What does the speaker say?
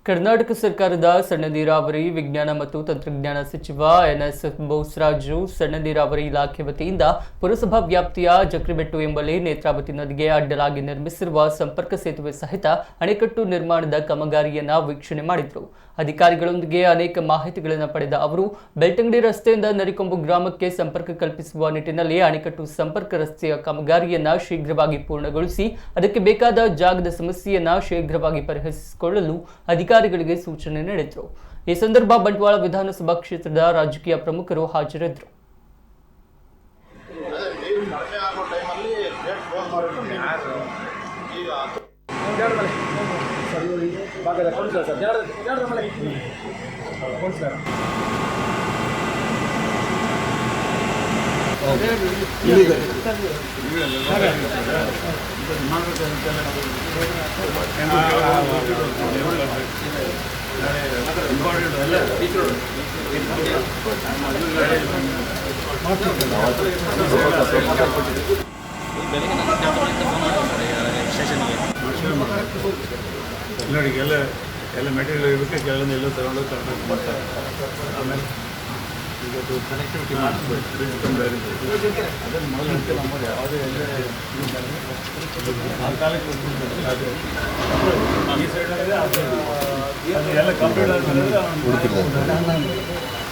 ಕರ್ನಾಟಕ ಸರ್ಕಾರದ ಸಣ್ಣ ನೀರಾವರಿ ವಿಜ್ಞಾನ ಮತ್ತು ತಂತ್ರಜ್ಞಾನ ಸಚಿವ ಎನ್ಎಸ್ ಬೋಸರಾಜು ಸಣ್ಣ ನೀರಾವರಿ ಇಲಾಖೆ ವತಿಯಿಂದ ಪುರಸಭಾ ವ್ಯಾಪ್ತಿಯ ಜಕ್ರಿಬೆಟ್ಟು ಎಂಬಲ್ಲಿ ನೇತ್ರಾವತಿ ನದಿಗೆ ಅಡ್ಡಲಾಗಿ ನಿರ್ಮಿಸಿರುವ ಸಂಪರ್ಕ ಸೇತುವೆ ಸಹಿತ ಅಣೆಕಟ್ಟು ನಿರ್ಮಾಣದ ಕಾಮಗಾರಿಯನ್ನು ವೀಕ್ಷಣೆ ಮಾಡಿದರು. ಅಧಿಕಾರಿಗಳೊಂದಿಗೆ ಅನೇಕ ಮಾಹಿತಿಗಳನ್ನು ಪಡೆದ ಅವರು ಬೆಳ್ತಂಗಡಿ ರಸ್ತೆಯಿಂದ ನರಿಕೊಂಬು ಗ್ರಾಮಕ್ಕೆ ಸಂಪರ್ಕ ಕಲ್ಪಿಸುವ ನಿಟ್ಟಿನಲ್ಲಿ ಅಣೆಕಟ್ಟು ಸಂಪರ್ಕ ರಸ್ತೆಯ ಕಾಮಗಾರಿಯನ್ನು ಶೀಘ್ರವಾಗಿ ಪೂರ್ಣಗೊಳಿಸಿ ಅದಕ್ಕೆ ಬೇಕಾದ ಜಾಗದ ಸಮಸ್ಯೆಯನ್ನು ಶೀಘ್ರವಾಗಿ ಪರಿಹರಿಸಿಕೊಳ್ಳಲು ಅಧಿಕಾರಿಗಳಿಗೆ ಸೂಚನೆ ನೀಡಿದರು. ಈ ಸಂದರ್ಭ ಬಂಟ್ವಾಳ ವಿಧಾನಸಭಾ ಕ್ಷೇತ್ರದ ರಾಜಕೀಯ ಪ್ರಮುಖರು ಹಾಜರಿದ್ದರು. ನೋಡಿ ಎಲ್ಲ ಮೆಟೀರಿಯಲ್ ಇರುತ್ತೆ, ಕೆಲವೊಂದು ತಗೊಂಡು ಮಾಡ್ತಾರೆ. ಆಮೇಲೆ ಈಗ ಕನೆಕ್ಟಿವಿಟಿ ಮಾಡಿಸ್ಬೇಕು, ಅದನ್ನು ಮೊದಲು ನಮ್ಮದು ಯಾವುದೇ ಆ ಕಾಲಕ್ಕೆ ಈ ಸೈಡಲ್ಲಿ ಎಲ್ಲ ಕಂಪ್ಲೀಟ್ ಆದಮೇಲೆ